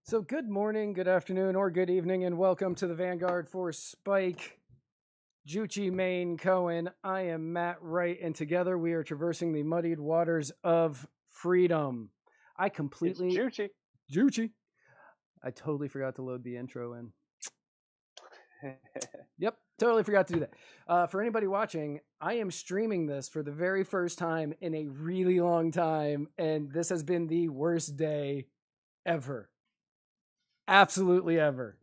So good morning, good afternoon, or good evening, and welcome to the Vanguard for Spike, Juchi, Maine, Cohen. I am Matt Wright, and together we are traversing the muddied waters of freedom. It's Juchi. I totally forgot to load the intro in. Yep, totally forgot to do that. For anybody watching, I am streaming this for the very first time in a really long time, and this has been the worst day ever. Absolutely ever.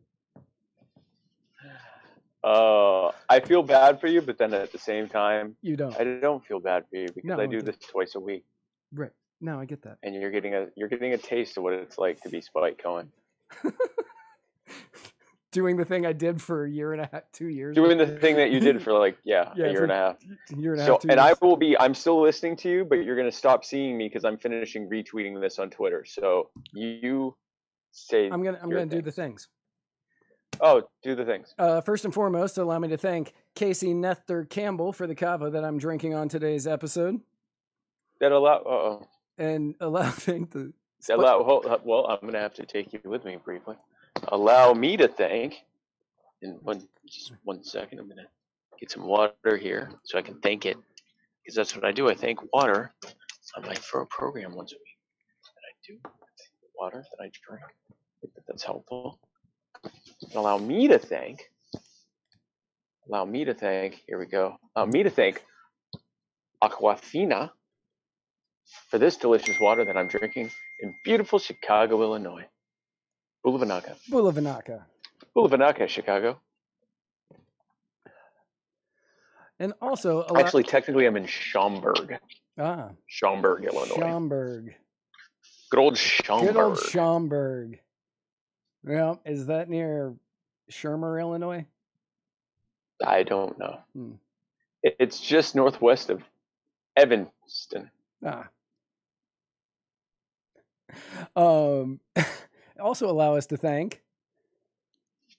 I feel bad for you, but then at the same time, You don't. I don't feel bad for you because No, I do this twice a week, Right. No, I get that. and you're getting a taste of what it's like to be Spike Cohen. Doing the thing I did for a year and a half, 2 years. Doing the thing that you did for a year and a half. Year and a So, half, 2 and years. I'm still listening to you, but you're gonna stop seeing me because I'm finishing retweeting this on Twitter. So you say I'm gonna do the things. Oh, do the things. First and foremost, allow me to thank Kasey Nether Campbell for the Kava that I'm drinking on today's episode. And well, I'm gonna have to take you with me briefly. Allow me to thank. Just 1 second. I'm gonna get some water here so I can thank it, because that's what I do. I thank water on my program once a week. That I do water that I drink. I think that's helpful. And allow me to thank. Here we go. Allow me to thank Aquafina for this delicious water that I'm drinking in beautiful Chicago, Illinois. Bulavanaka, Chicago. And also, actually, technically, I'm in Schaumburg. Schaumburg, Illinois. Schaumburg. Good old Schaumburg. Well, is that near Shermer, Illinois? I don't know. It's just northwest of Evanston. Also allow us to thank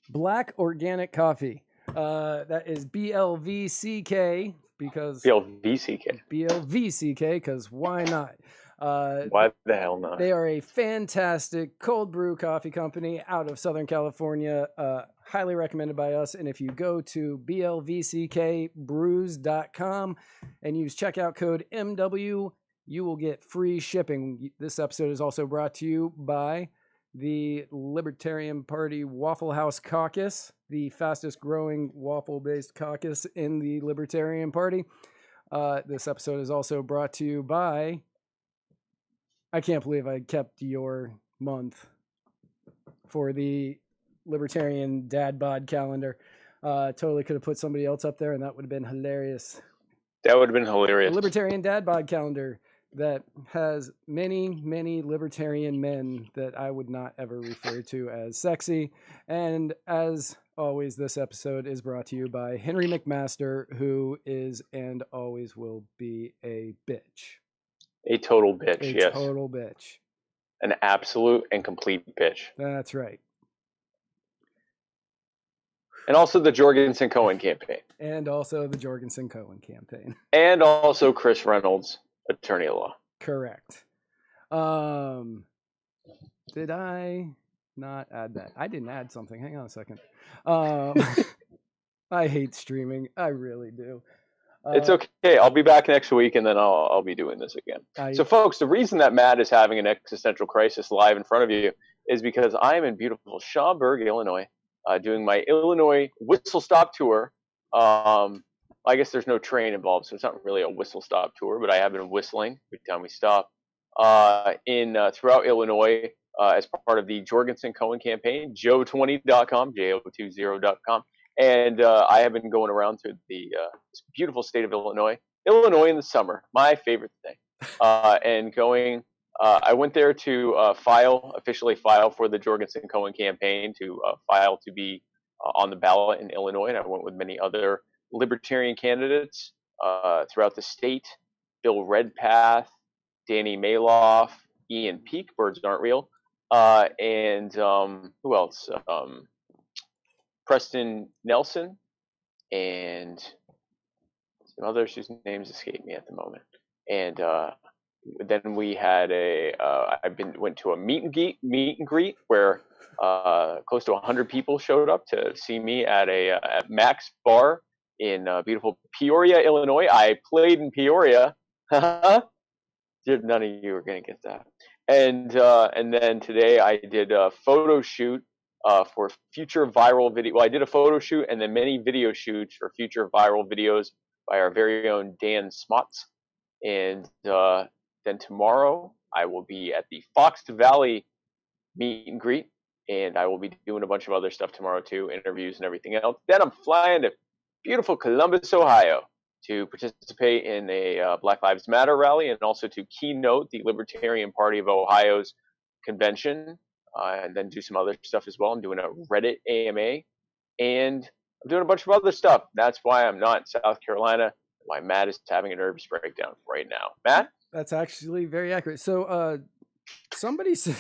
Black Organic Coffee. That is BLVCK because BLVCK because why not? Why the hell not? They are a fantastic cold brew coffee company out of Southern California. Highly recommended by us. And if you go to blvckbrews.com and use checkout code MW, you will get free shipping. This episode is also brought to you by the Libertarian Party Waffle House Caucus, the fastest growing waffle-based caucus in the Libertarian Party. This episode is also brought to you by... I can't believe I kept your month for the Libertarian Dad Bod calendar. Totally could have put somebody else up there, and that would have been hilarious. That would have been hilarious. The Libertarian Dad Bod calendar that has many, many libertarian men that I would not ever refer to as sexy. And as always, this episode is brought to you by Henry McMaster, who is and always will be a bitch. A total bitch, yes. Total bitch. An absolute and complete bitch. That's right. And also the Jorgensen-Cohen campaign. And also the Jorgensen-Cohen campaign. And also Chris Reynolds, attorney at law. Correct. Did I not add that? I didn't add something. Hang on a second. I hate streaming. I really do. It's okay. I'll be back next week, and then I'll be doing this again. So, folks, the reason that Matt is having an existential crisis live in front of you is because I am in beautiful Schaumburg, Illinois, doing my Illinois whistle stop tour. I guess there's no train involved, so it's not really a whistle stop tour, but I have been whistling every time we stop throughout Illinois as part of the Jorgensen-Cohen campaign, Joe20.com, JO20.com. And I have been going around to the beautiful state of Illinois in the summer, my favorite thing. I went there to officially file for the Jorgensen-Cohen campaign, to file to be on the ballot in Illinois. And I went with many other libertarian candidates throughout the state: Bill Redpath, Danny Maloff, Ian Peak, Birds Aren't Real, and who else? Preston Nelson, and some others whose names escape me at the moment. And then we had went to a meet and greet where close to 100 people showed up to see me at at Mac's Bar in beautiful Peoria, Illinois. I played in Peoria. None of you are going to get that. And then today I did a photo shoot for future viral video. Well, I did a photo shoot and then many video shoots for future viral videos by our very own Dan Smots. And then tomorrow I will be at the Fox Valley meet and greet, and I will be doing a bunch of other stuff tomorrow too, interviews and everything else. Then I'm flying to beautiful Columbus, Ohio, to participate in a Black Lives Matter rally and also to keynote the Libertarian Party of Ohio's convention, and then do some other stuff as well. I'm doing a Reddit AMA, and I'm doing a bunch of other stuff. That's why I'm not in South Carolina. Why Matt is having a nervous breakdown right now. Matt? That's actually very accurate. So somebody said,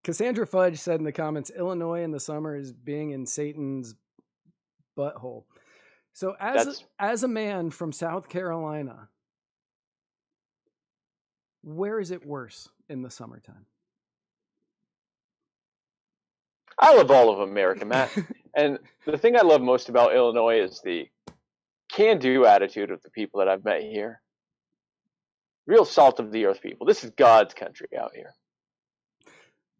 Cassandra Fudge said in the comments, Illinois in the summer is being in Satan's butthole. So as a man from South Carolina, where is it worse in the summertime? I love all of America, Matt. And the thing I love most about Illinois is the can-do attitude of the people that I've met here. Real salt of the earth people. This is God's country out here.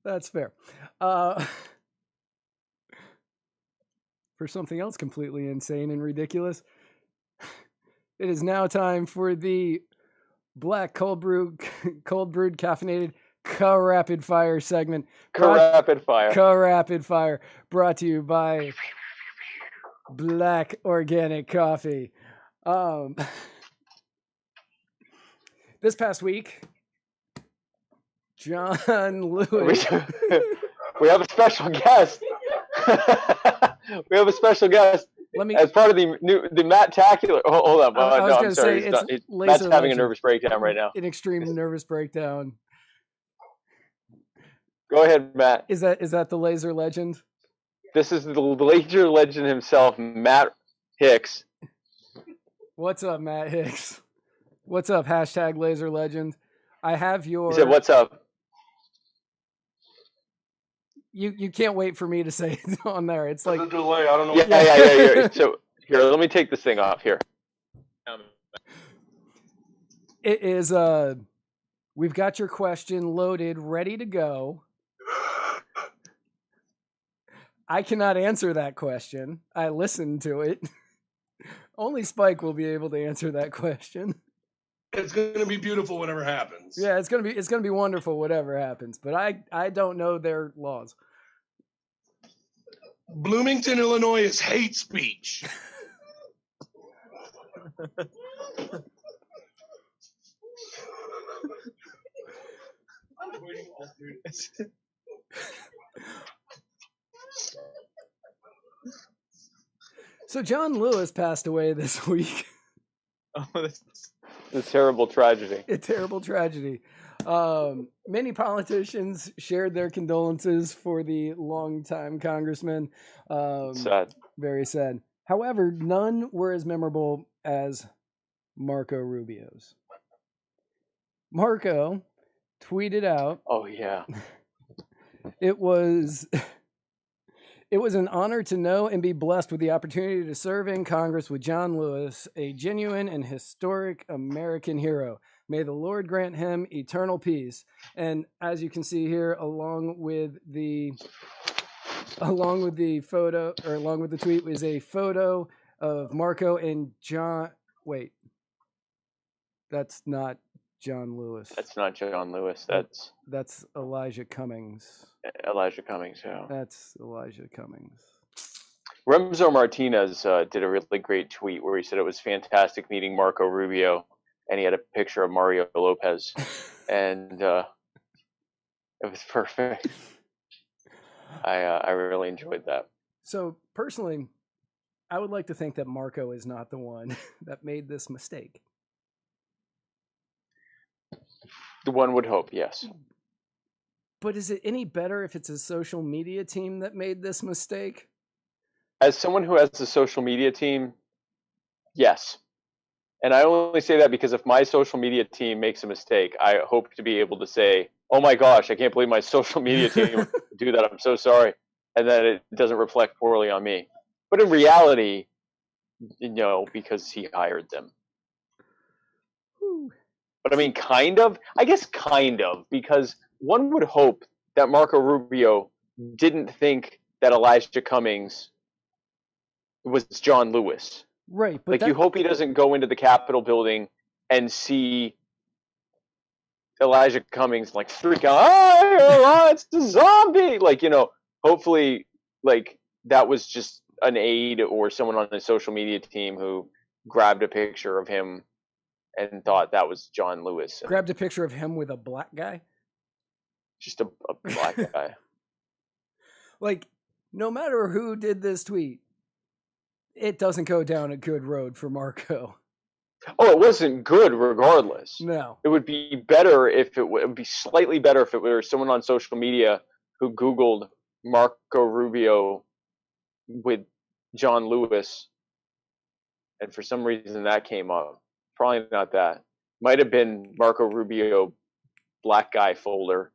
That's fair. For something else completely insane and ridiculous, it is now time for the Black cold brewed caffeinated rapid fire segment. Rapid fire brought to you by Black Organic Coffee. This past week, John Lewis. We have a special guest. We have a special guest. As part of the Matt-tacular. Hold on. I'm sorry. Matt's having a nervous breakdown right now. An extreme nervous breakdown. Go ahead, Matt. Is that the laser legend? This is the laser legend himself, Matt Hicks. What's up, Matt Hicks? What's up? # laser legend. I have your. He said, "What's up?" You can't wait for me to say it on there. It's like a delay. I don't know. Yeah. So here, let me take this thing off here. It is. We've got your question loaded, ready to go. I cannot answer that question. I listened to it. Only Spike will be able to answer that question. It's going to be beautiful whatever happens. Yeah, it's going to be wonderful whatever happens, but I don't know their laws. Bloomington, Illinois is hate speech. So John Lewis passed away this week. Oh, this is a terrible tragedy. A terrible tragedy. Many politicians shared their condolences for the longtime congressman. Sad. Very sad. However, none were as memorable as Marco Rubio's. Marco tweeted out. Oh, yeah. It was an honor to know and be blessed with the opportunity to serve in Congress with John Lewis, a genuine and historic American hero. May the Lord grant him eternal peace. And as you can see here, along with the photo, or along with the tweet, was a photo of Marco and John. Wait, that's not John Lewis. That's not John Lewis. That's Elijah Cummings. Elijah Cummings, yeah. That's Elijah Cummings. Remzo Martinez did a really great tweet where he said it was fantastic meeting Marco Rubio, and he had a picture of Mario Lopez, and it was perfect. I really enjoyed that. So personally, I would like to think that Marco is not the one that made this mistake. The one would hope, yes. But is it any better if it's a social media team that made this mistake? As someone who has a social media team, yes. And I only say that because if my social media team makes a mistake, I hope to be able to say, oh my gosh, I can't believe my social media team would do that. I'm so sorry. And that it doesn't reflect poorly on me. But in reality, because he hired them. But I mean, kind of, because one would hope that Marco Rubio didn't think that Elijah Cummings was John Lewis. Right. But you hope he doesn't go into the Capitol building and see Elijah Cummings like freak out, oh, it's the zombie. Hopefully that was just an aide or someone on the social media team who grabbed a picture of him and thought that was John Lewis. Grabbed a picture of him with a black guy? Just a black guy. No matter who did this tweet, it doesn't go down a good road for Marco. Oh, it wasn't good regardless. No. It would be better it would be slightly better if it were someone on social media who Googled Marco Rubio with John Lewis. And for some reason that came up. Probably not that. Might have been Marco Rubio black guy folder.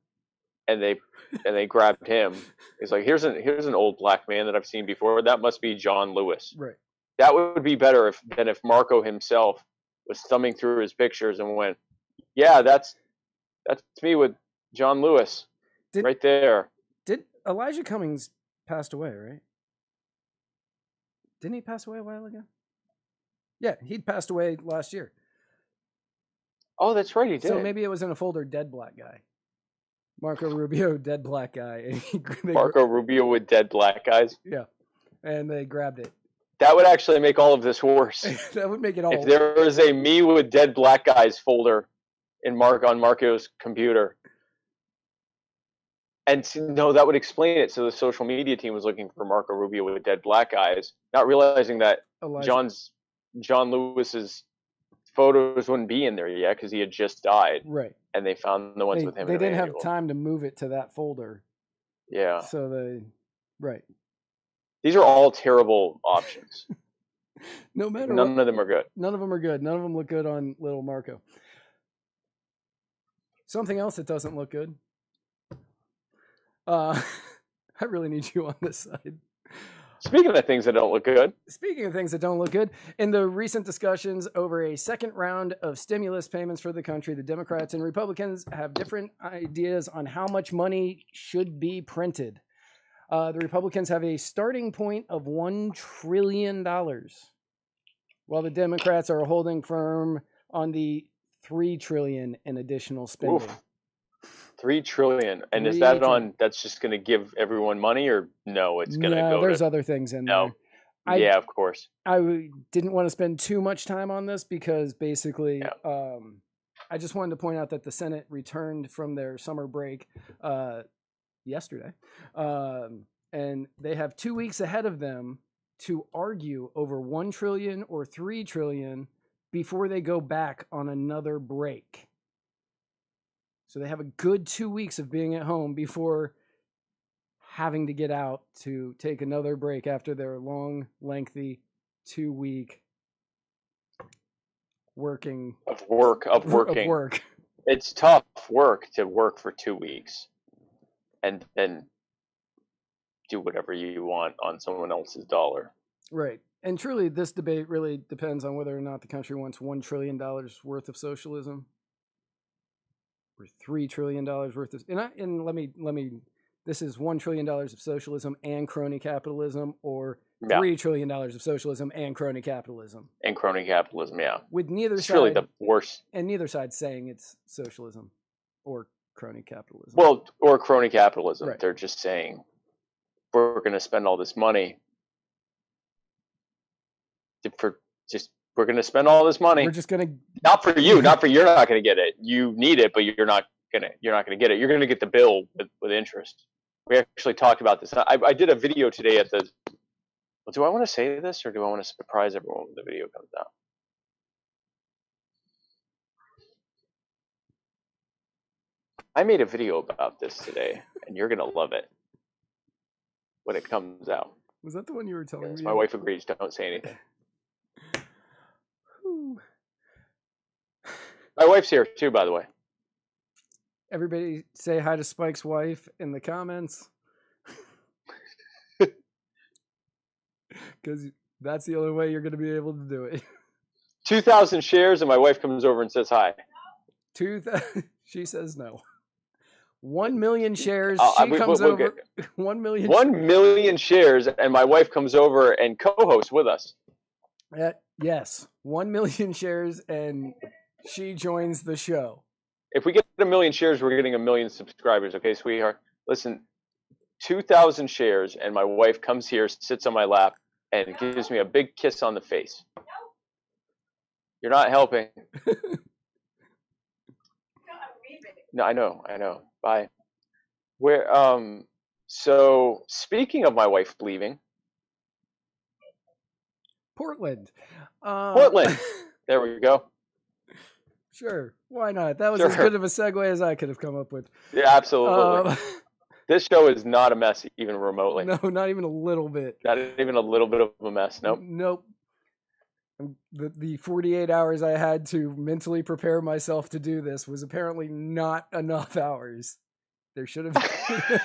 And they grabbed him. It's like, here's an old black man that I've seen before. That must be John Lewis. Right. That would be better than if Marco himself was thumbing through his pictures and went, yeah, that's me with John Lewis right there. Did Elijah Cummings passed away, right? Didn't he pass away a while ago? Yeah, he'd passed away last year. Oh, that's right, he did. So maybe it was in a folder, dead black guy. Marco Rubio, dead black guy. Marco Rubio with dead black guys? Yeah, and they grabbed it. That would actually make all of this worse. That would make it all if there was a me with dead black guys folder on Marco's computer. And no, that would explain it. So the social media team was looking for Marco Rubio with dead black guys, not realizing that John Lewis's photos wouldn't be in there yet because he had just died. Right. And they found the ones with him. They didn't have time to move it to that folder. Yeah. So right. These are all terrible options. No matter None of them are good. None of them are good. None of them look good on little Marco. Something else that doesn't look good. I really need you on this side. Speaking of things that don't look good. Speaking of things that don't look good, in the recent discussions over a second round of stimulus payments for the country, the Democrats and Republicans have different ideas on how much money should be printed. The Republicans have a starting point of $1 trillion, while the Democrats are holding firm on the $3 trillion in additional spending. Oof. $3 trillion. And is that that's just going to give everyone money, or no, it's going to go there's other things in there. Yeah, of course. I didn't want to spend too much time on this because basically I just wanted to point out that the Senate returned from their summer break yesterday. And they have 2 weeks ahead of them to argue over $1 trillion or $3 trillion before they go back on another break. So they have a good 2 weeks of being at home before having to get out to take another break after their long, lengthy 2-week working. Of working. It's tough work to work for 2 weeks and then do whatever you want on someone else's dollar. Right. And truly, this debate really depends on whether or not the country wants $1 trillion worth of socialism. Or $3 trillion worth of, and let me. This is $1 trillion of socialism and crony capitalism, or $3 trillion of socialism and crony capitalism. And crony capitalism, yeah. With neither it's side, really the worst. And neither side saying it's socialism or crony capitalism. Well, or crony capitalism. Right. They're just saying we're going to spend all this money we're going to spend all this money. We're just going to not for you, you're not going to get it. You need it, but you're not going to get it. You're going to get the bill with interest. We actually talked about this. I did a video today at the. Well, do I want to say this or do I want to surprise everyone when the video comes out? I made a video about this today, and you're going to love it when it comes out. Was that the one you were telling me? My wife agrees. Don't say anything. My wife's here too, by the way. Everybody say hi to Spike's wife in the comments. Because that's the only way you're going to be able to do it. 2,000 shares, and my wife comes over and says hi. 2,000. She says no. 1 million shares. She comes over. 1 million. 1 million shares, and my wife comes over and co-hosts with us. Yes, 1 million shares, and she joins the show. If we get 1 million shares, we're getting 1 million subscribers. Okay, sweetheart. Listen, 2,000 shares, and my wife comes here, sits on my lap, and gives me a big kiss on the face. You're not helping. No, I know. Bye. So speaking of my wife leaving. Portland. Portland. There we go. Sure. Why not? That was as good of a segue as I could have come up with. Yeah, absolutely. This show is not a mess, even remotely. No, not even a little bit. Not even a little bit of a mess. Nope. Nope. The 48 hours I had to mentally prepare myself to do this was apparently not enough hours. There should have been.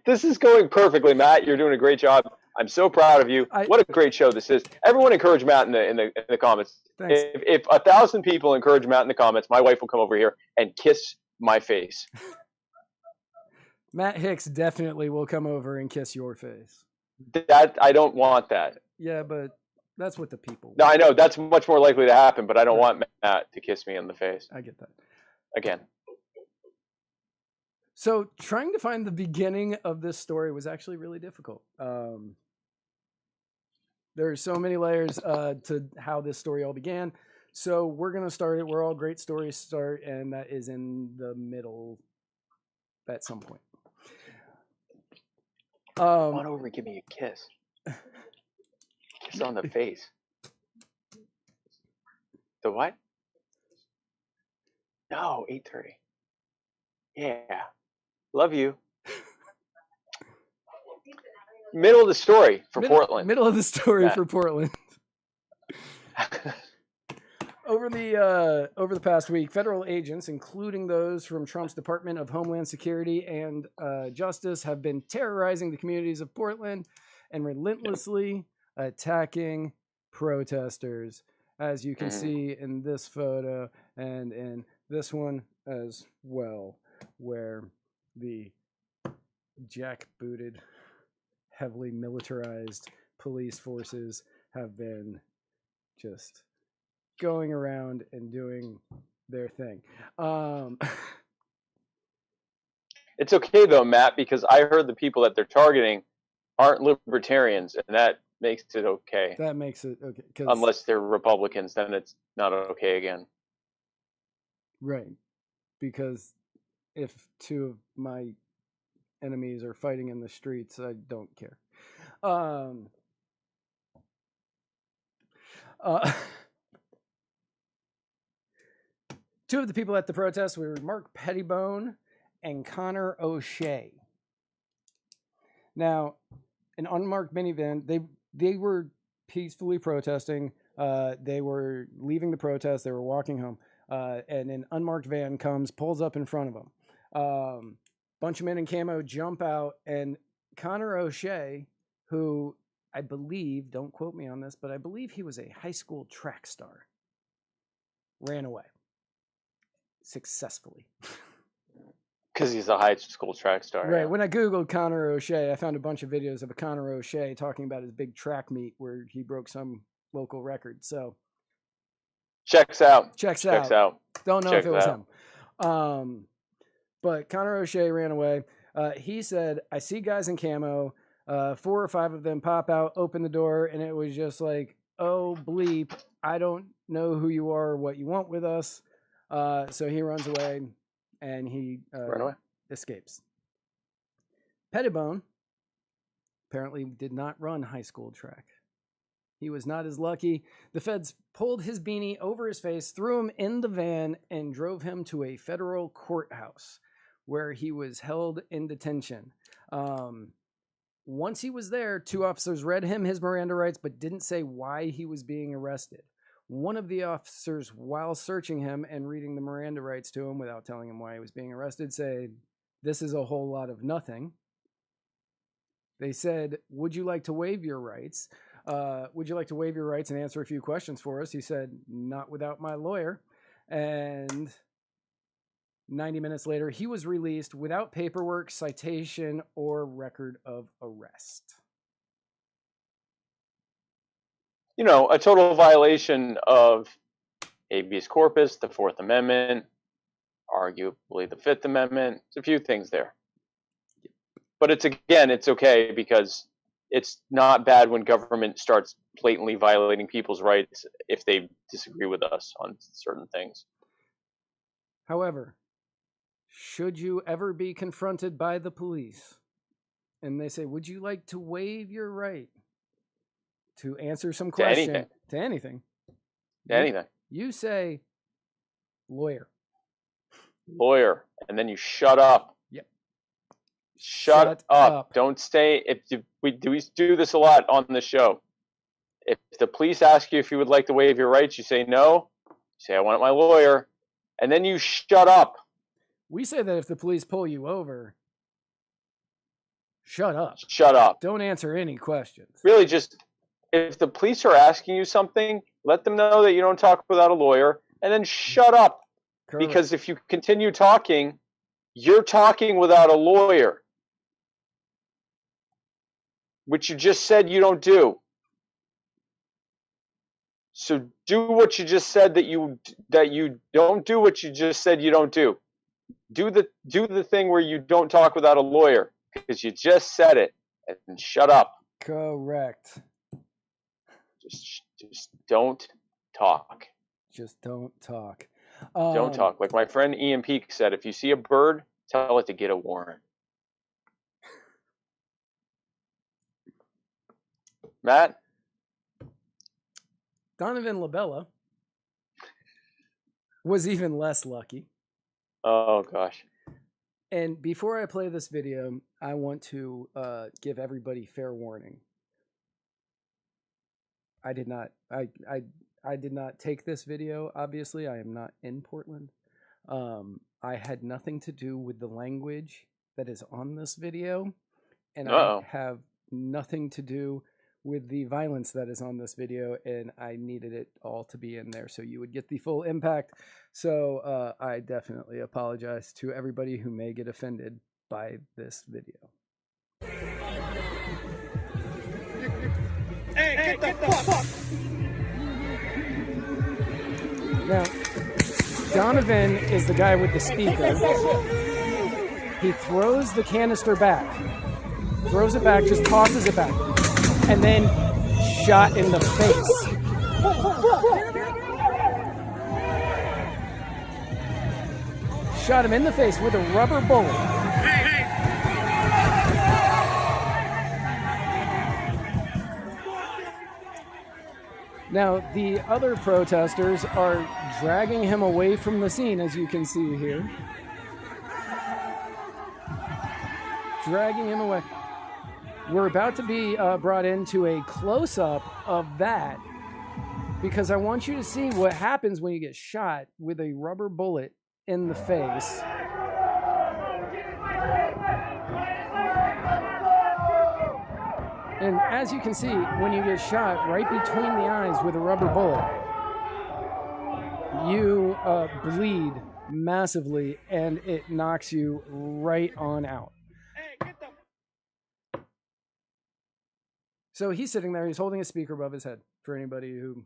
This is going perfectly, Matt. You're doing a great job. I'm so proud of you. What a great show this is. Everyone encourage Matt in the comments. Thanks. If 1,000 people encourage Matt in the comments, my wife will come over here and kiss my face. Matt Hicks definitely will come over and kiss your face. That I don't want that. Yeah, but that's what the people want. No, I know that's much more likely to happen, but I don't want Matt to kiss me in the face. I get that. Again. So trying to find the beginning of this story was actually really difficult. There are so many layers to how this story all began. So we're going to start it where all great stories start, and that is in the middle at some point. Come on over and give me a kiss. Kiss on the face. The what? No, 8:30. Yeah. Love you. Middle of the story for Portland. Middle of the story for Portland. Over the past week, federal agents, including those from Trump's Department of Homeland Security and Justice, have been terrorizing the communities of Portland and relentlessly attacking protesters, as you can see in this photo and in this one as well, where the jackbooted, heavily militarized police forces have been just going around and doing their thing. It's okay though, Matt, because I heard the people that they're targeting aren't libertarians, and that makes it okay. That makes it okay. Unless they're Republicans, then it's not okay again. Right. Because if two of my enemies are fighting in the streets, I don't care. Two of the people at the protest were Mark Pettibone and Connor O'Shea. Now, an unmarked minivan, they were peacefully protesting. They were leaving the protest. They were walking home. And an unmarked van comes, pulls up in front of them. Bunch of men in camo jump out, and Connor O'Shea, who I believe, don't quote me on this, but I believe he was a high school track star, ran away successfully. Because he's a high school track star. Right. Yeah. When I Googled Connor O'Shea, I found a bunch of videos of a Connor O'Shea talking about his big track meet where he broke some local record. So Checks out. Don't know if it was him. But Connor O'Shea ran away. He said, I see guys in camo. 4 or 5 of them pop out, open the door, and it was just like, oh, bleep. I don't know who you are or what you want with us. So he runs away, and he escapes. Pettibone apparently did not run high school track. He was not as lucky. The feds pulled his beanie over his face, threw him in the van, and drove him to a federal courthouse where he was held in detention. Once he was there, 2 officers read him his Miranda rights, but didn't say why he was being arrested. One of the officers, while searching him and reading the Miranda rights to him without telling him why he was being arrested, said, "This is a whole lot of nothing." They said, "Would you like to waive your rights? Would you like to waive your rights and answer a few questions for us?" He said, "Not without my lawyer." And 90 minutes later, he was released without paperwork, citation, or record of arrest. You know, a total violation of habeas corpus, the Fourth Amendment, arguably the Fifth Amendment. There's a few things there. But it's okay because it's not bad when government starts blatantly violating people's rights if they disagree with us on certain things. However, should you ever be confronted by the police and they say, "Would you like to waive your right to answer some question to anything?" You say, "Lawyer." Lawyer, and then you shut up. Yep. Shut up. Don't stay. We do this a lot on the show. If the police ask you if you would like to waive your rights, you say no. You say, "I want my lawyer," and then you shut up. We say that if the police pull you over, shut up. Shut up. Don't answer any questions. Really, just if the police are asking you something, let them know that you don't talk without a lawyer, and then shut up. Correct. Because if you continue talking, you're talking without a lawyer, which you just said you don't do. So do what you just said that you don't do. What you just said you don't do. Do the thing where you don't talk without a lawyer because you just said it, and shut up. Correct. Just don't talk. Just don't talk. Don't talk. Like my friend Ian Peake said, if you see a bird, tell it to get a warrant. Matt? Donovan Labella was even less lucky. Oh, gosh. And before I play this video, I want to give everybody fair warning. I did not take this video, obviously. I am not in Portland. I had nothing to do with the language that is on this video. And I have nothing to do with the violence that is on this video, and I needed it all to be in there so you would get the full impact. So I definitely apologize to everybody who may get offended by this video. Hey, get the fuck! Now, Donovan is the guy with the speaker. He throws the canister back. Throws it back, just tosses it back. And then shot in the face. Shot him in the face with a rubber bullet. Now, the other protesters are dragging him away from the scene, as you can see here. Dragging him away. We're about to be brought into a close-up of that because I want you to see what happens when you get shot with a rubber bullet in the face. And as you can see, when you get shot right between the eyes with a rubber bullet, you bleed massively and it knocks you right on out. So he's sitting there, he's holding a speaker above his head, for anybody who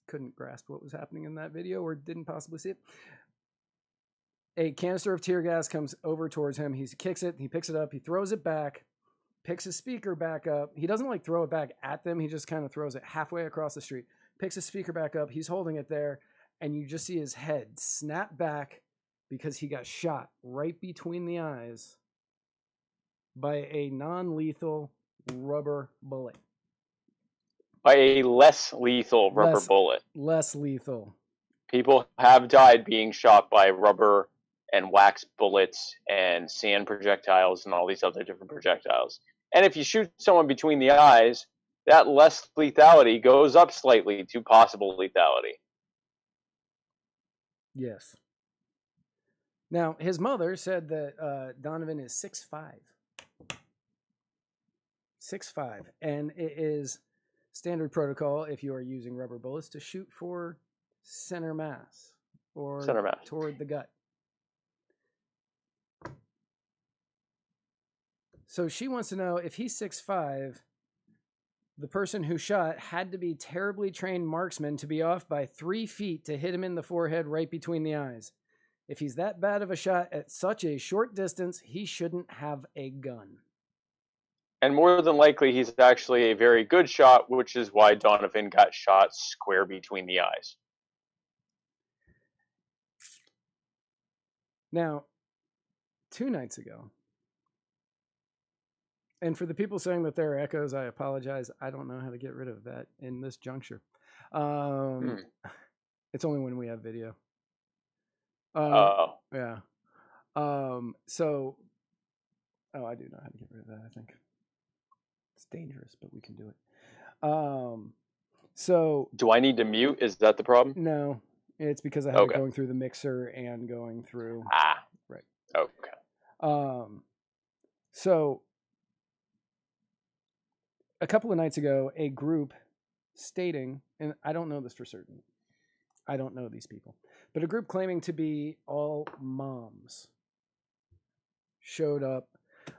couldn't grasp what was happening in that video or didn't possibly see it. A canister of tear gas comes over towards him. He kicks it, he picks it up, he throws it back, picks his speaker back up. He doesn't like throw it back at them, he just kind of throws it halfway across the street. Picks his speaker back up, he's holding it there, and you just see his head snap back because he got shot right between the eyes by a non-lethal rubber bullet. By a less lethal rubber bullet. Less lethal. People have died being shot by rubber and wax bullets and sand projectiles and all these other different projectiles. And if you shoot someone between the eyes, that less lethality goes up slightly to possible lethality. Yes. Now, his mother said that Donovan is 6'5". 6'5", and it is standard protocol if you are using rubber bullets to shoot for center mass or toward the gut. So she wants to know if he's 6'5", the person who shot had to be terribly trained marksman to be off by 3 feet to hit him in the forehead right between the eyes. If he's that bad of a shot at such a short distance, he shouldn't have a gun. And more than likely, he's actually a very good shot, which is why Donovan got shot square between the eyes. Now, 2 nights ago, and for the people saying that there are echoes, I apologize. I don't know how to get rid of that in this juncture. It's only when we have video. Yeah. I do know how to get rid of that, I think. It's dangerous, but we can do it. Do I need to mute? Is that the problem? No, it's because I had it going through the mixer and going through. Right. Okay. So a couple of nights ago, a group stating, and I don't know this for certain, I don't know these people, but a group claiming to be all moms showed up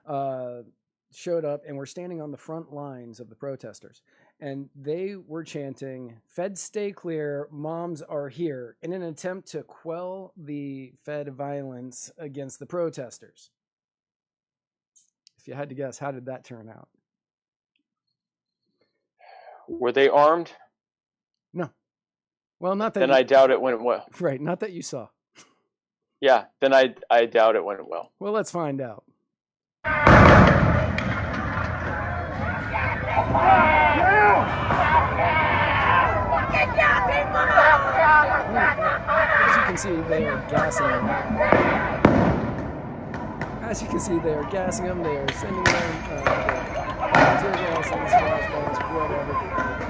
and were standing on the front lines of the protesters. And they were chanting, "Feds stay clear, moms are here," in an attempt to quell the Fed violence against the protesters. If you had to guess, how did that turn out? Were they armed? No. Well, not that. Then I doubt it went well. Right, not that you saw. Yeah, then I doubt it went well. Well, let's find out. As you can see, they are gassing them. They are sending them tear gas, flashbangs, whatever.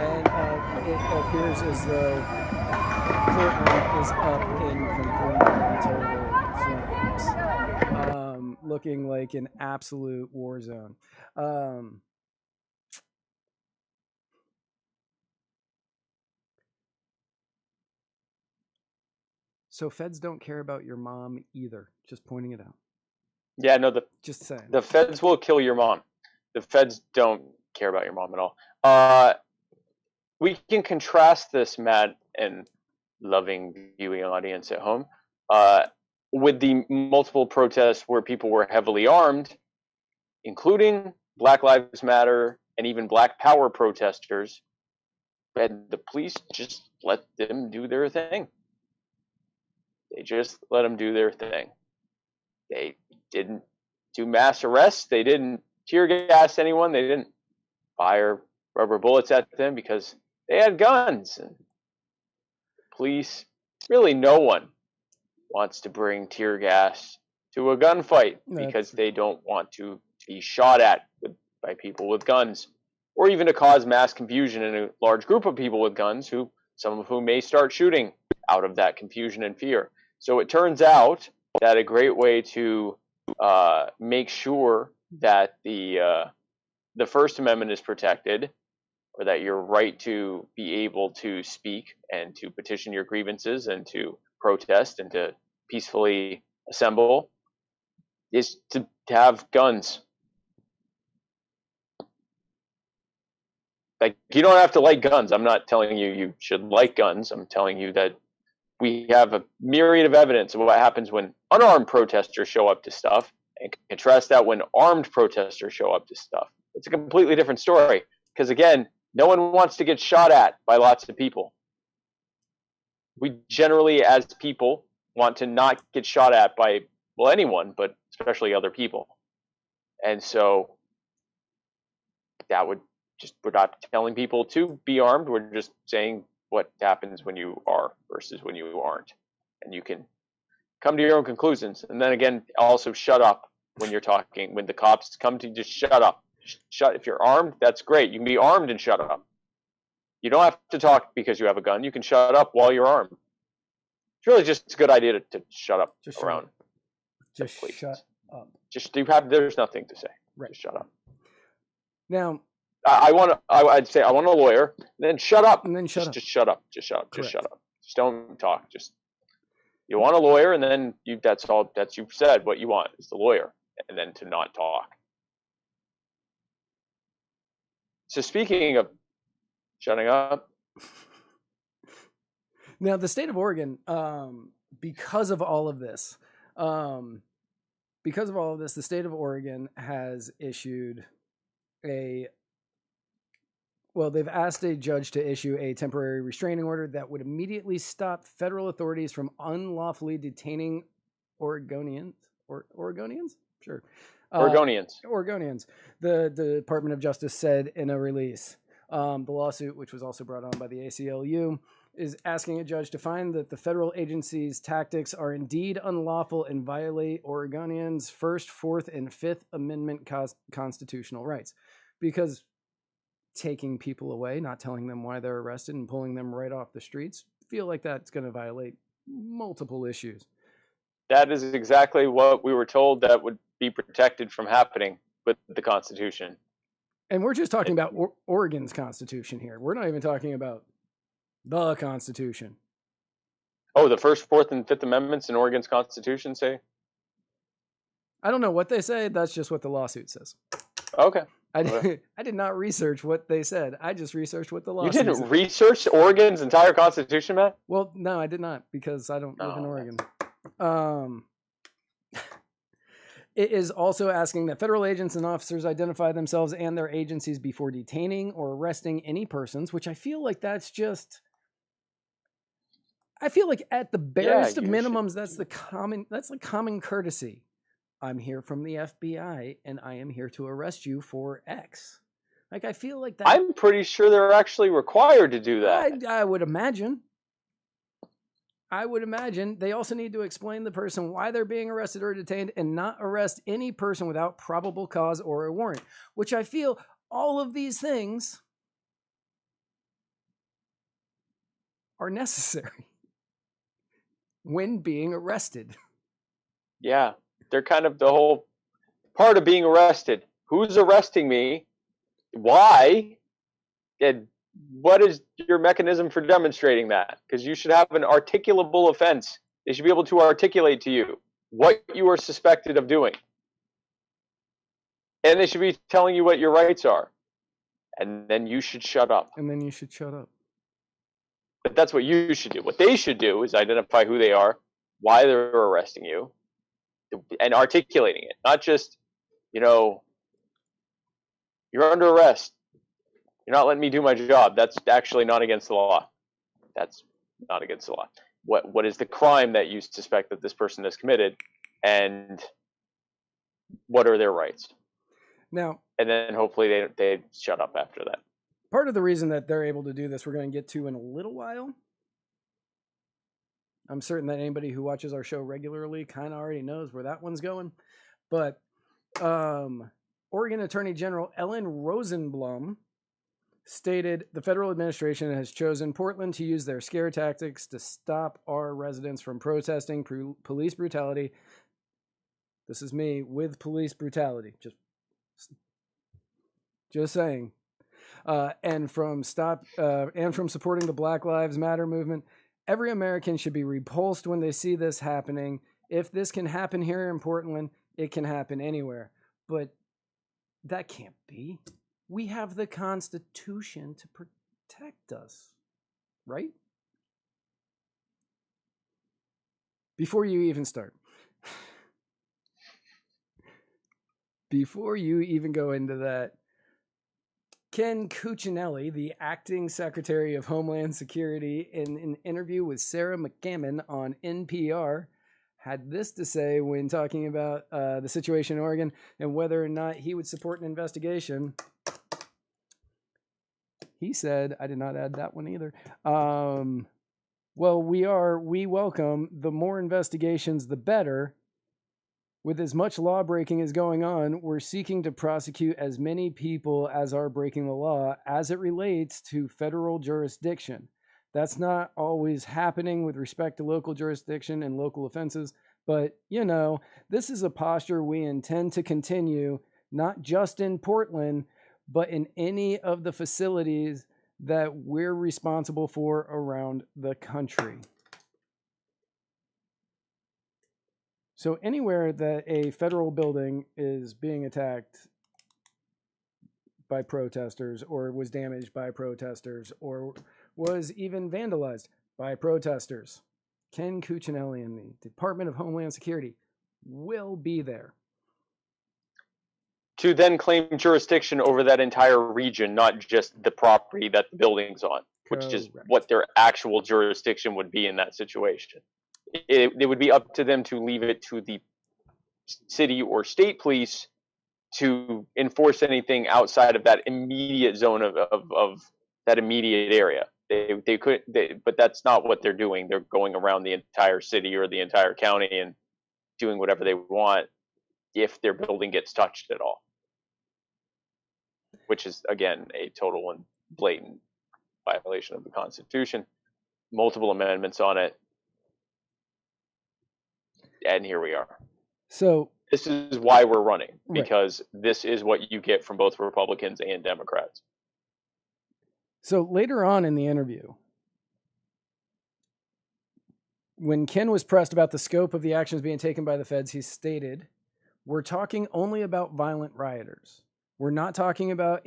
And it appears as though Portland is up in complete and total flames, looking like an absolute war zone. So feds don't care about your mom either. Just pointing it out. Yeah, no, just saying. The feds will kill your mom. The feds don't care about your mom at all. We can contrast this, Matt, and loving viewing audience at home, with the multiple protests where people were heavily armed, including Black Lives Matter and even Black Power protesters, and the police just let them do their thing. They just let them do their thing. They didn't do mass arrests. They didn't tear gas anyone. They didn't fire rubber bullets at them because they had guns. And police, really no one wants to bring tear gas to a gunfight because they don't want to be shot at by people with guns, or even to cause mass confusion in a large group of people with guns, some of whom may start shooting out of that confusion and fear. So it turns out that a great way to make sure that the First Amendment is protected, or that your right to be able to speak and to petition your grievances and to protest and to peacefully assemble, is to have guns. Like, you don't have to like guns. I'm not telling you should like guns. I'm telling you that we have a myriad of evidence of what happens when unarmed protesters show up to stuff, and contrast that when armed protesters show up to stuff. It's a completely different story, because again, no one wants to get shot at by lots of people. We generally, as people, want to not get shot at by, well, anyone, but especially other people. And so we're not telling people to be armed. We're just saying what happens when you are versus when you aren't. And you can come to your own conclusions. And then again, also shut up when you're talking. When the cops come to you, just shut up. Shut. If you're armed, that's great. You can be armed and shut up. You don't have to talk because you have a gun. You can shut up while you're armed. It's really just a good idea to shut up around. Just shut up. There's nothing to say. Right. Just shut up. Now, I'd say I want a lawyer. Then shut up. And then shut up. Just shut up. Just shut up. Correct. Just shut up. Just don't talk. You want a lawyer, and then that's all. You've said what you want is the lawyer, and then to not talk. So speaking of shutting up. Now, the state of Oregon, because of all of this, the state of Oregon has issued they've asked a judge to issue a temporary restraining order that would immediately stop federal authorities from unlawfully detaining Oregonians. Sure. Oregonians. The Department of Justice said in a release. The lawsuit, which was also brought on by the ACLU, is asking a judge to find that the federal agency's tactics are indeed unlawful and violate Oregonians' First, Fourth, and Fifth Amendment constitutional rights. Because taking people away, not telling them why they're arrested, and pulling them right off the streets, feel like that's going to violate multiple issues. That is exactly what we were told that would be protected from happening with the Constitution. And we're just talking about Oregon's Constitution here. We're not even talking about the Constitution. Oh, the First, Fourth, and Fifth Amendments in Oregon's Constitution say? I don't know what they say. That's just what the lawsuit says. Okay. I did not research what they said. I just researced what the lawsuit said. You didn't research Oregon's entire Constitution, Matt? Well, no, I did not, because I don't live in Oregon. It is also asking that federal agents and officers identify themselves and their agencies before detaining or arresting any persons, which I feel like that's just... I feel like at the barest of minimums, that's like common courtesy. I'm here from the FBI, and I am here to arrest you for X. Like, I feel like that... I'm pretty sure they're actually required to do that. I would imagine. They also need to explain the person why they're being arrested or detained and not arrest any person without probable cause or a warrant, which I feel all of these things are necessary when being arrested. Yeah, they're kind of the whole part of being arrested. Who's arresting me? Why? And what is your mechanism for demonstrating that? Because you should have an articulable offense. They should be able to articulate to you what you are suspected of doing. And they should be telling you what your rights are. And then you should shut up. But that's what you should do. What they should do is identify who they are, why they're arresting you, and articulating it. Not just, you're under arrest. You're not letting me do my job. That's actually not against the law. That's not against the law. What is the crime that you suspect that this person has committed, and what are their rights? Now, and then hopefully they shut up after that. Part of the reason that they're able to do this, we're going to get to in a little while. I'm certain that anybody who watches our show regularly kind of already knows where that one's going. But Oregon Attorney General Ellen Rosenblum stated the federal administration has chosen Portland to use their scare tactics to stop our residents from protesting police brutality. This is me with police brutality. Just saying. And from supporting the Black Lives Matter movement. Every American should be repulsed when they see this happening. If this can happen here in Portland, it can happen anywhere. But that can't be. We have the Constitution to protect us, right? Before you even start, before you even go into that, Ken Cuccinelli, the acting Secretary of Homeland Security, in an interview with Sarah McCammon on NPR, had this to say when talking about the situation in Oregon and whether or not he would support an investigation. He said, I did not add that one either. Well, we welcome the more investigations, the better. With as much law breaking as going on, we're seeking to prosecute as many people as are breaking the law as it relates to federal jurisdiction. That's not always happening with respect to local jurisdiction and local offenses, but, this is a posture we intend to continue, not just in Portland, but in any of the facilities that we're responsible for around the country. So anywhere that a federal building is being attacked by protesters or was damaged by protesters or was even vandalized by protesters, Ken Cuccinelli and the Department of Homeland Security will be there. To then claim jurisdiction over that entire region, not just the property that the building's on, which is what their actual jurisdiction would be in that situation. It would be up to them to leave it to the city or state police to enforce anything outside of that immediate zone of that immediate area. They could, but that's not what they're doing. They're going around the entire city or the entire county and doing whatever they want if their building gets touched at all, which is, again, a total and blatant violation of the Constitution. Multiple amendments on it. And here we are. So this is why we're running, because this is what you get from both Republicans and Democrats. So later on in the interview, when Ken was pressed about the scope of the actions being taken by the feds, he stated, "We're talking only about violent rioters. We're not talking about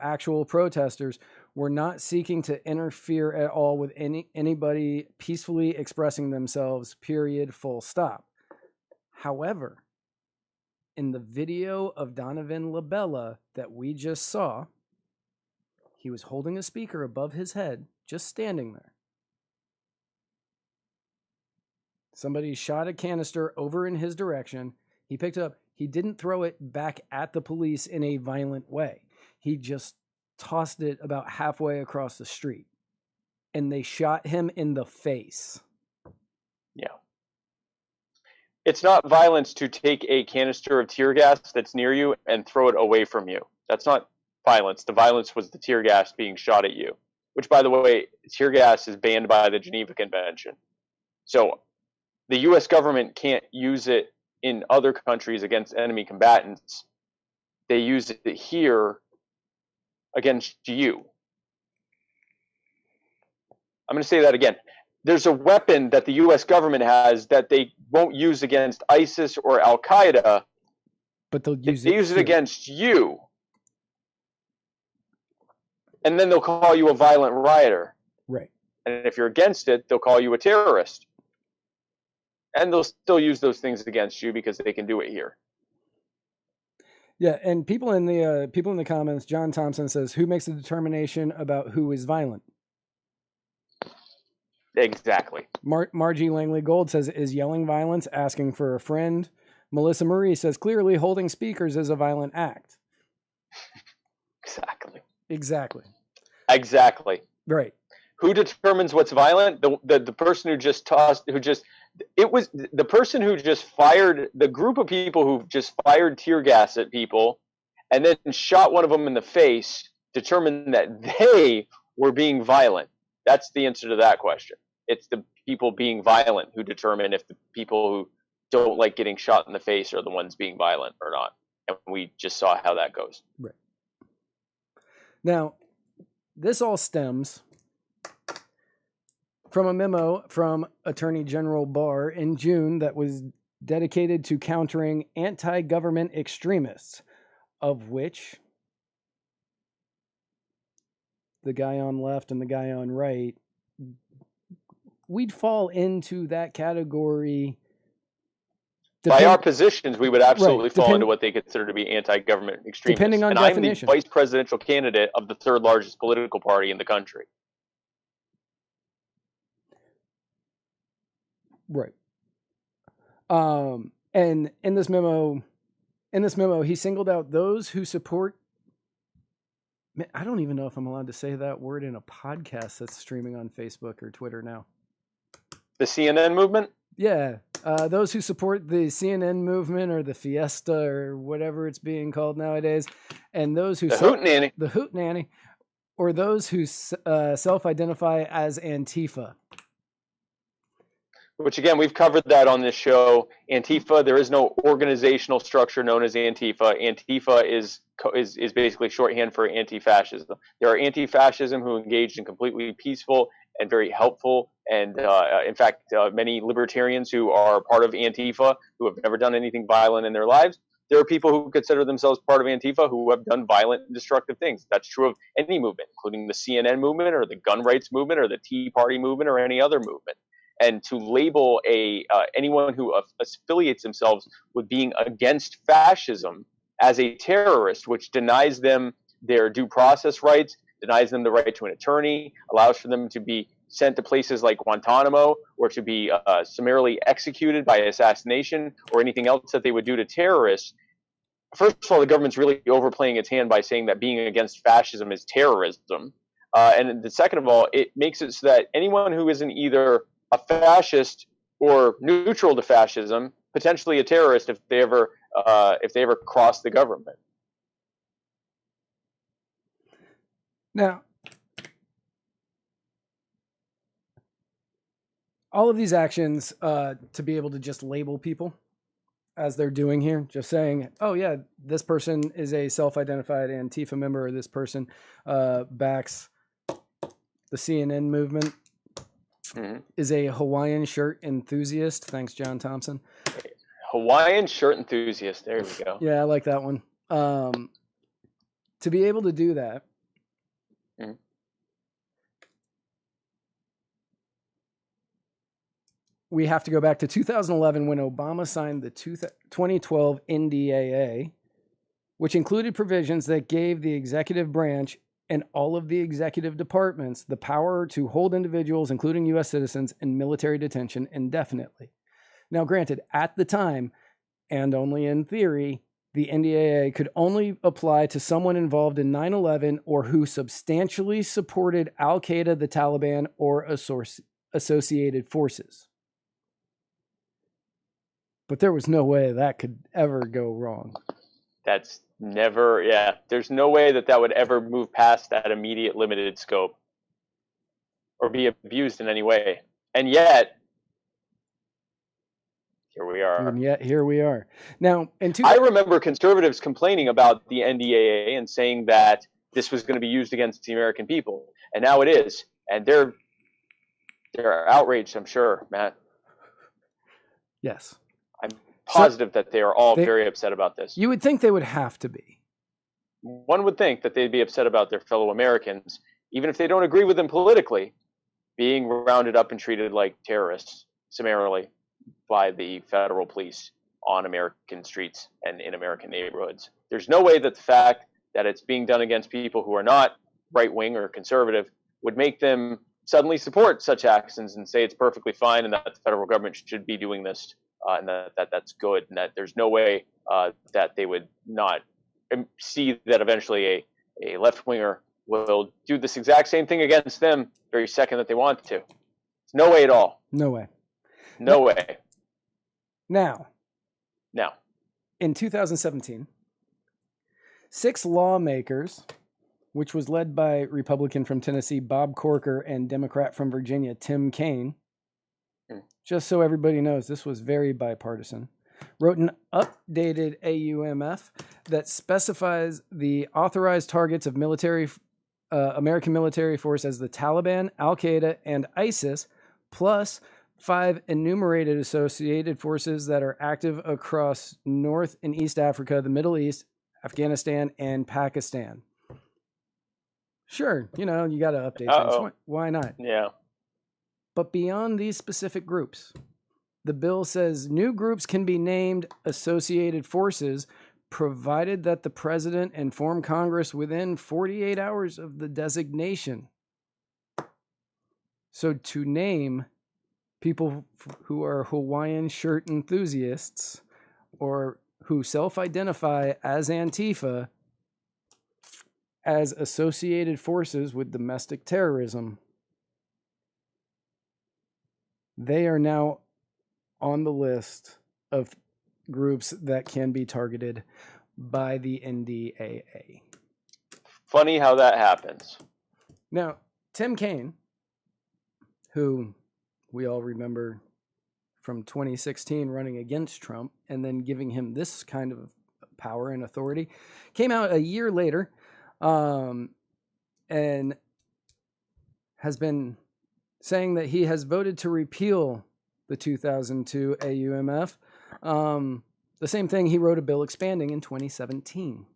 actual protesters. We're not seeking to interfere at all with anybody peacefully expressing themselves, period, full stop." However, in the video of Donovan Labella that we just saw, he was holding a speaker above his head, just standing there. Somebody shot a canister over in his direction. He picked it up. He didn't throw it back at the police in a violent way. He just tossed it about halfway across the street. And they shot him in the face. Yeah. It's not violence to take a canister of tear gas that's near you and throw it away from you. That's not violence. The violence was the tear gas being shot at you, which, by the way, tear gas is banned by the Geneva Convention. So the U.S. government can't use it in other countries against enemy combatants. They use it here against you. I'm going to say that again. There's a weapon that the U.S. government has that they won't use against ISIS or Al-Qaeda, but they'll use it against you. And then they'll call you a violent rioter. Right. And if you're against it, they'll call you a terrorist. And they'll still use those things against you because they can do it here. Yeah, and people in the comments, John Thompson says, "Who makes the determination about who is violent?" Exactly. Margie Langley Gold says, "Is yelling violence? Asking for a friend?" Melissa Marie says, "Clearly holding speakers is a violent act." Exactly. Right. Who determines what's violent? The person who just tossed, it was the person who just fired, the group of people who just fired tear gas at people and then shot one of them in the face determined that they were being violent. That's the answer to that question. It's the people being violent who determine if the people who don't like getting shot in the face are the ones being violent or not. And we just saw how that goes. Right. Now, this all stems from a memo from Attorney General Barr in June that was dedicated to countering anti-government extremists, of which the guy on left and the guy on right, we'd fall into that category. By our positions, we would absolutely fall into what they consider to be anti-government extremists. Depending on definition. I'm the vice presidential candidate of the third largest political party in the country. Right. And in this memo, he singled out those who support. Man, I don't even know if I'm allowed to say that word in a podcast that's streaming on Facebook or Twitter now. The CNN movement? Yeah, those who support the CNN movement or the Fiesta or whatever it's being called nowadays, and those who the hootenanny, the hootenanny, or those who self-identify as Antifa. Which again, we've covered that on this show. Antifa, there is no organizational structure known as Antifa. Antifa is basically shorthand for anti-fascism. There are anti-fascism who engaged in completely peaceful and very helpful, and in fact, many libertarians who are part of Antifa who have never done anything violent in their lives. There are people who consider themselves part of Antifa who have done violent and destructive things. That's true of any movement, including the CNN movement or the gun rights movement or the Tea Party movement or any other movement. And to label anyone who affiliates themselves with being against fascism as a terrorist, which denies them their due process rights, denies them the right to an attorney, allows for them to be sent to places like Guantanamo or to be summarily executed by assassination or anything else that they would do to terrorists. First of all, the government's really overplaying its hand by saying that being against fascism is terrorism. And the second of all, it makes it so that anyone who isn't either a fascist or neutral to fascism, potentially a terrorist if they ever cross the government. Now, all of these actions to be able to just label people as they're doing here, just saying, oh yeah, this person is a self-identified Antifa member, or this person backs the CNN movement. Mm-hmm. Is a Hawaiian shirt enthusiast. Thanks, John Thompson. Hawaiian shirt enthusiast. There we go. Yeah, I like that one. To be able to do that, mm-hmm. we have to go back to 2011 when Obama signed the 2012 NDAA, which included provisions that gave the executive branch and all of the executive departments the power to hold individuals, including U.S. citizens, in military detention indefinitely. Now, granted, at the time, and only in theory, the NDAA could only apply to someone involved in 9/11 or who substantially supported al-Qaeda, the Taliban, or associated forces. But there was no way that could ever go wrong. That's never, yeah. There's no way that would ever move past that immediate limited scope or be abused in any way. And yet, here we are. And yet, here we are. Now, I remember conservatives complaining about the NDAA and saying that this was going to be used against the American people. And now it is. And they're outraged, I'm sure, Matt. Yes. I'm positive that they are all very upset about this. You would think they would have to be. One would think that they'd be upset about their fellow Americans, even if they don't agree with them politically, being rounded up and treated like terrorists summarily by the federal police on American streets and in American neighborhoods. There's no way that the fact that it's being done against people who are not right-wing or conservative would make them suddenly support such actions and say it's perfectly fine and that the federal government should be doing this. And that's good, and that there's no way that they would not see that eventually a left-winger will do this exact same thing against them very second that they want to. There's no way at all. No way. No way. Now, in 2017, 6 lawmakers, which was led by Republican from Tennessee Bob Corker and Democrat from Virginia Tim Kaine, just so everybody knows, this was very bipartisan, wrote an updated AUMF that specifies the authorized targets of American military force as the Taliban, al-Qaeda, and ISIS, plus 5 enumerated associated forces that are active across North and East Africa, the Middle East, Afghanistan, and Pakistan. Sure, you got to update things. Why not? Yeah. But beyond these specific groups, the bill says new groups can be named associated forces provided that the president inform Congress within 48 hours of the designation. So to name people who are Hawaiian shirt enthusiasts or who self-identify as Antifa as associated forces with domestic terrorism, they are now on the list of groups that can be targeted by the NDAA. Funny how that happens. Now, Tim Kaine, who we all remember from 2016 running against Trump and then giving him this kind of power and authority, came out a year later and has been saying that he has voted to repeal the 2002 AUMF. The same thing he wrote a bill expanding in 2017.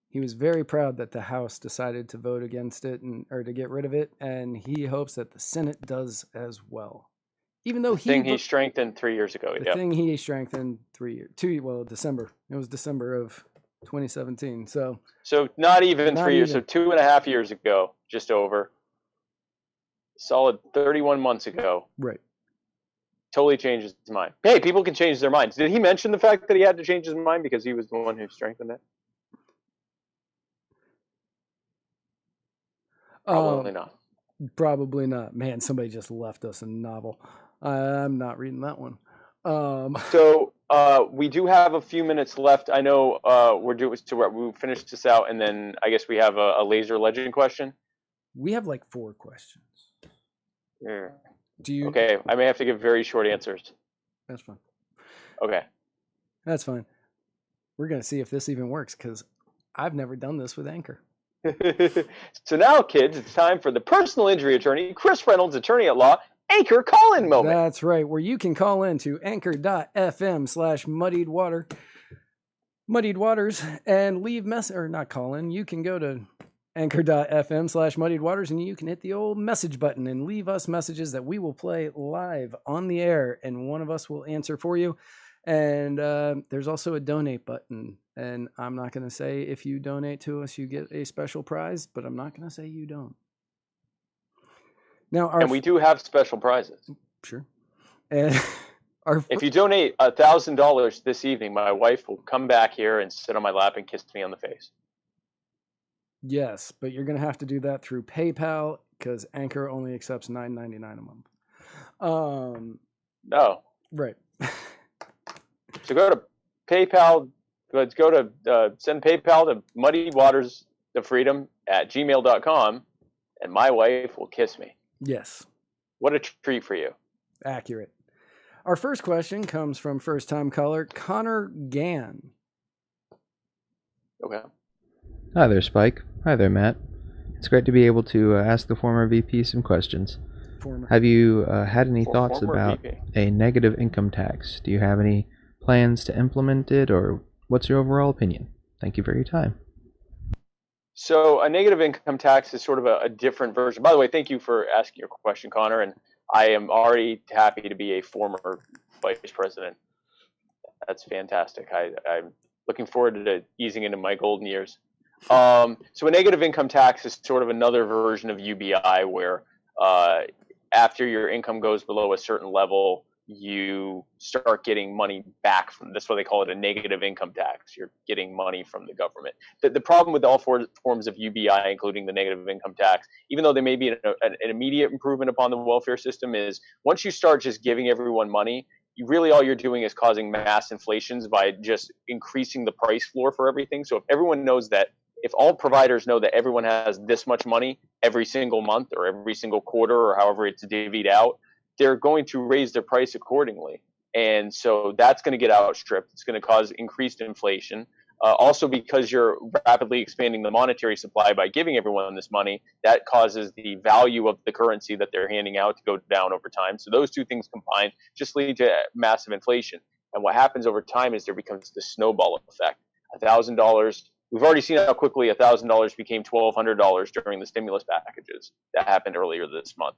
He was very proud that the House decided to vote against it or to get rid of it, and he hopes that the Senate does as well. Even though he strengthened 3 years ago. The thing he strengthened December. It was December of 2017. So not even 3 years. So 2.5 years ago, just over. Solid 31 months ago. Right. Totally changes his mind. Hey, people can change their minds. Did he mention the fact that he had to change his mind because he was the one who strengthened it? Probably not. Probably not. Man, somebody just left us a novel. I'm not reading that one. So we do have a few minutes left. I know we'll finish this out, and then I guess we have a laser legend question. We have like 4 questions. Yeah. Do you? Okay, I may have to give very short answers. That's fine. Okay. That's fine. We're gonna see if this even works because I've never done this with Anchor. So now, kids, it's time for the personal injury attorney, Chris Reynolds, attorney at law, Anchor call-in moment. That's right, where you can call in to anchor.fm/muddied waters and leave not call in. You can go to anchor.fm/muddied waters and you can hit the old message button and leave us messages that we will play live on the air, and one of us will answer for you. And there's also a donate button. And I'm not going to say if you donate to us, you get a special prize, but I'm not going to say you don't. Now, and we do have special prizes. Sure. And if you donate $1,000 this evening, my wife will come back here and sit on my lap and kiss me on the face. Yes, but you're going to have to do that through PayPal because Anchor only accepts $9.99 a month. No. Right. So go to PayPal. Let's go to send PayPal to muddywatersofreedom@gmail.com, and my wife will kiss me. Yes. What a treat for you. Accurate. Our first question comes from first-time caller Connor Gann. Okay. Hi there, Spike. Hi there, Matt. It's great to be able to ask the former VP some questions. Have you had any thoughts about a negative income tax? Do you have any plans to implement it, or what's your overall opinion? Thank you for your time. So a negative income tax is sort of a different version. By the way, thank you for asking your question, Connor. And I am already happy to be a former vice president. That's fantastic. I'm looking forward to easing into my golden years. So a negative income tax is sort of another version of UBI where after your income goes below a certain level, you start getting money back from. That's why they call it a negative income tax. You're getting money from the government. The problem with all forms of UBI, including the negative income tax, even though they may be an immediate improvement upon the welfare system, is once you start just giving everyone money, all you're doing is causing mass inflations by just increasing the price floor for everything. So if everyone knows that, if all providers know that everyone has this much money every single month or every single quarter or however it's divvied out, they're going to raise their price accordingly. And so that's going to get outstripped. It's going to cause increased inflation. Also, because you're rapidly expanding the monetary supply by giving everyone this money, that causes the value of the currency that they're handing out to go down over time. So those two things combined just lead to massive inflation. And what happens over time is there becomes the snowball effect. $1,000. We've already seen how quickly $1,000 became $1,200 during the stimulus packages that happened earlier this month.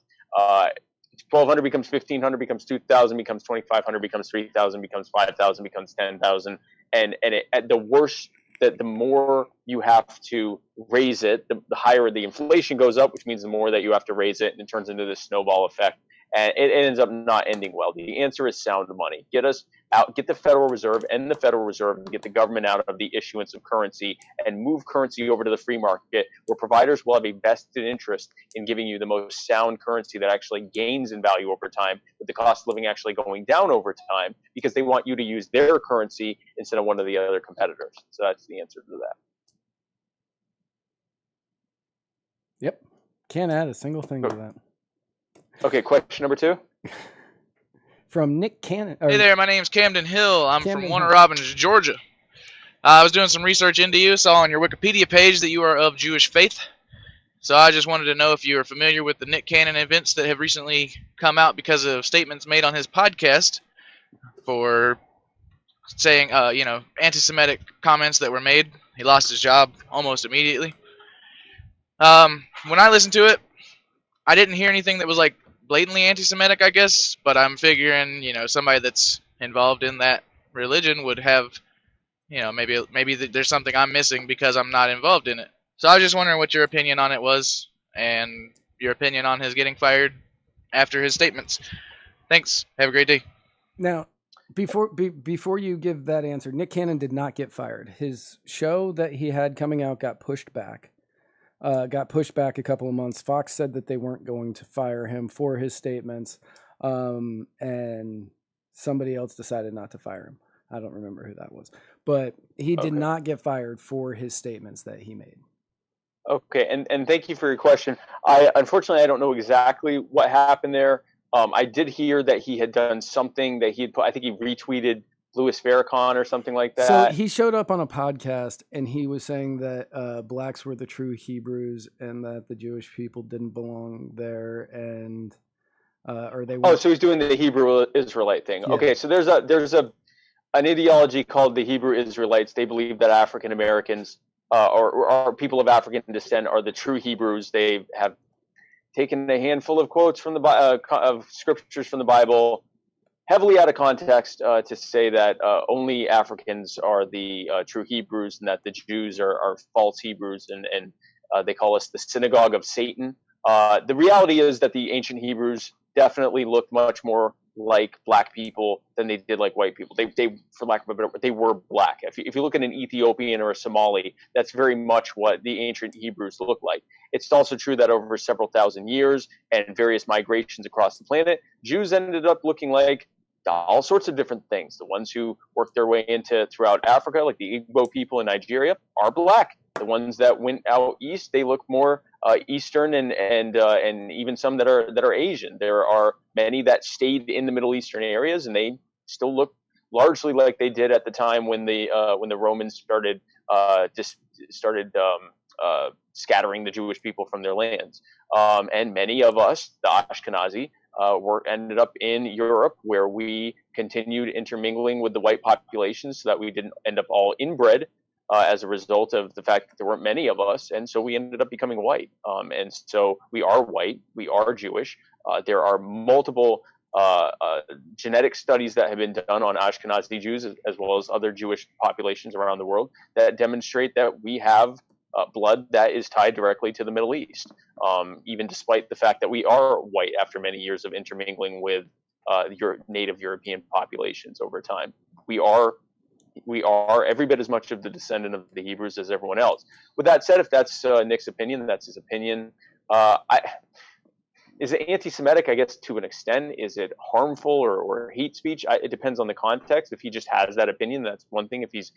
1,200 becomes 1,500, becomes 2,000, becomes 2,500, becomes 3,000, becomes 5,000, becomes 10,000, and at the worst, that the more you have to raise it, the higher the inflation goes up, which means the more that you have to raise it, and it turns into this snowball effect. and it ends up not ending well. The answer is sound money. Get us out, get the Federal Reserve and the Federal Reserve, get the government out of the issuance of currency and move currency over to the free market, where providers will have a vested interest in giving you the most sound currency that actually gains in value over time, with the cost of living actually going down over time, because they want you to use their currency instead of one of the other competitors. So that's the answer to that. Yep. Can't add a single thing to that. Okay, question number 2. From Nick Cannon. Hey there, my name's Camden Hill. I'm from Warner Robins, Georgia. I was doing some research into you, saw on your Wikipedia page that you are of Jewish faith. So I just wanted to know if you are familiar with the Nick Cannon events that have recently come out because of statements made on his podcast for saying, anti-Semitic comments that were made. He lost his job almost immediately. When I listened to it, I didn't hear anything that was like blatantly anti-Semitic, I guess, but I'm figuring, somebody that's involved in that religion would have, maybe there's something I'm missing because I'm not involved in it. So I was just wondering what your opinion on it was, and your opinion on his getting fired after his statements. Thanks. Have a great day. Now, before you give that answer, Nick Cannon did not get fired. His show that he had coming out got pushed back. A couple of months. Fox said that they weren't going to fire him for his statements, and somebody else decided not to fire him. I don't remember who that was, but he did not get fired for his statements that he made. Okay, and thank you for your question. Unfortunately, I don't know exactly what happened there. I did hear that he had done something that he had put, I think he retweeted Louis Farrakhan or something like that. So he showed up on a podcast and he was saying that blacks were the true Hebrews and that the Jewish people didn't belong there, and or they. Oh, so he's doing the Hebrew Israelite thing. Yeah. Okay, so there's an ideology called the Hebrew Israelites. They believe that African Americans or people of African descent are the true Hebrews. They have taken a handful of quotes from of scriptures from the Bible, heavily out of context, to say that only Africans are the true Hebrews and that the Jews are false Hebrews, and they call us the synagogue of Satan. The reality is that the ancient Hebrews definitely looked much more like black people than they did like white people. They for lack of a better word, they were black. If you look at an Ethiopian or a Somali, that's very much what the ancient Hebrews look like. It's also true that over several thousand years and various migrations across the planet, Jews ended up looking like all sorts of different things. The ones who worked their way into throughout Africa, like the Igbo people in Nigeria, are black. The ones that went out east, they look more Eastern, and even some that are Asian. There are many that stayed in the Middle Eastern areas, and they still look largely like they did at the time when the Romans started scattering the Jewish people from their lands. And many of us, the Ashkenazi, ended up in Europe, where we continued intermingling with the white population so that we didn't end up all inbred as a result of the fact that there weren't many of us. And so we ended up becoming white. And so we are white, we are Jewish. There are multiple genetic studies that have been done on Ashkenazi Jews as well as other Jewish populations around the world that demonstrate that we have blood that is tied directly to the Middle East, even despite the fact that we are white after many years of intermingling with native European populations over time. We are every bit as much of the descendant of the Hebrews as everyone else. With that said, if that's Nick's opinion, that's his opinion. Is it anti-Semitic? I guess to an extent. Is it harmful or hate speech? It depends on the context. If he just has that opinion, that's one thing. If he's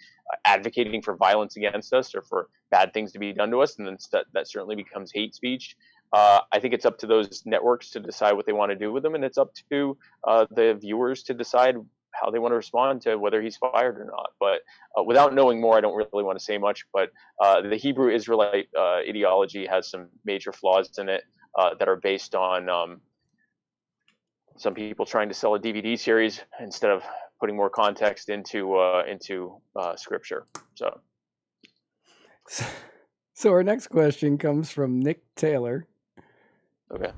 advocating for violence against us or for bad things to be done to us, then that certainly becomes hate speech. I think it's up to those networks to decide what they want to do with them, and it's up to the viewers to decide how they want to respond to whether he's fired or not. But without knowing more, I don't really want to say much. But the Hebrew Israelite ideology has some major flaws in it that are based on some people trying to sell a DVD series instead of putting more context into scripture. So our next question comes from Nick Taylor. Okay.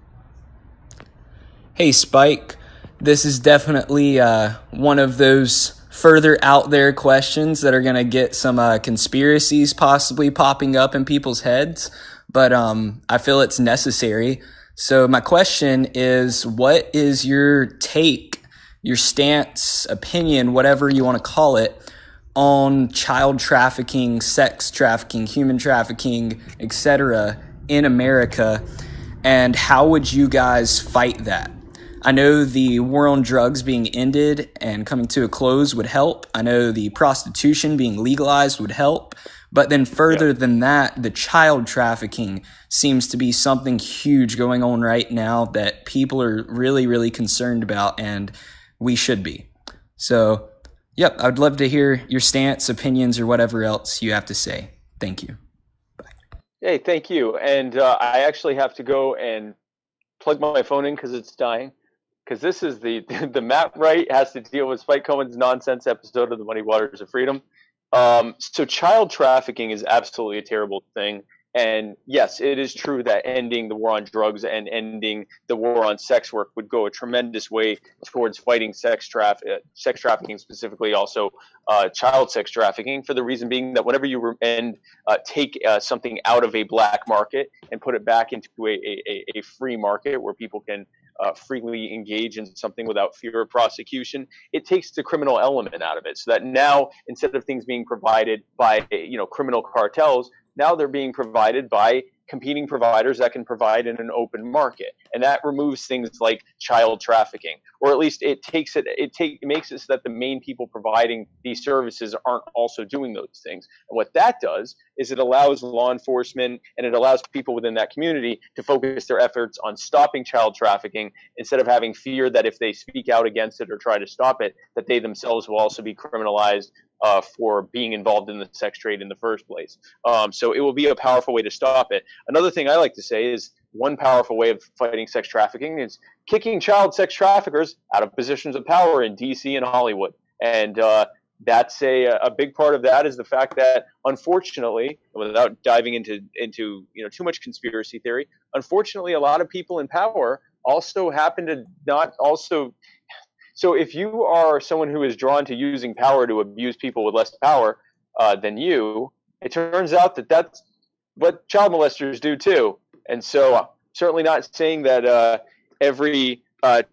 Hey, Spike. This is definitely one of those further out there questions that are going to get some conspiracies possibly popping up in people's heads. But I feel it's necessary. So my question is, what is your take, your stance, opinion, whatever you want to call it, on child trafficking, sex trafficking, human trafficking, etc. in America, and how would you guys fight that? I know the war on drugs being ended and coming to a close would help. I know the prostitution being legalized would help. But then further than that, the child trafficking seems to be something huge going on right now that people are really, really concerned about, and we should be. So, yep, I'd love to hear your stance, opinions, or whatever else you have to say. Thank you. Bye. Hey, thank you. And I actually have to go and plug my phone in because it's dying. Because this is the Matt Wright has to deal with Spike Cohen's nonsense episode of the Muddy Waters of Freedom. So child trafficking is absolutely a terrible thing. And yes, it is true that ending the war on drugs and ending the war on sex work would go a tremendous way towards fighting sex trafficking, specifically also child sex trafficking, for the reason being that whenever you take something out of a black market and put it back into a free market where people can freely engage in something without fear of prosecution, it takes the criminal element out of it. So that now, instead of things being provided by criminal cartels, now they're being provided by competing providers that can provide in an open market, and that removes things like child trafficking, or at least it makes it so that the main people providing these services aren't also doing those things. And what that does is it allows law enforcement and it allows people within that community to focus their efforts on stopping child trafficking, instead of having fear that if they speak out against it or try to stop it, that they themselves will also be criminalized for being involved in the sex trade in the first place. So it will be a powerful way to stop it. Another thing I like to say is one powerful way of fighting sex trafficking is kicking child sex traffickers out of positions of power in DC and Hollywood. And that's a big part of that is the fact that, unfortunately, without diving into too much conspiracy theory, unfortunately, a lot of people in power also happen to not also. So if you are someone who is drawn to using power to abuse people with less power than you, it turns out that that's what child molesters do too. And so certainly not saying that every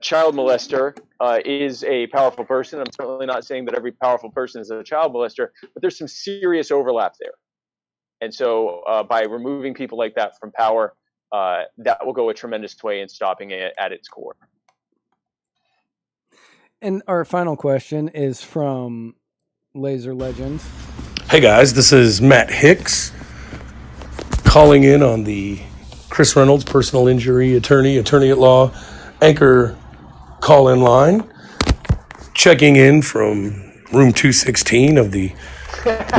child molester is a powerful person. I'm certainly not saying that every powerful person is a child molester, but there's some serious overlap there. And so by removing people like that from power, that will go a tremendous way in stopping it at its core. And our final question is from Laser Legend. Hey guys, this is Matt Hicks calling in on the Chris Reynolds personal injury attorney at law anchor call-in line, checking in from room 216 of the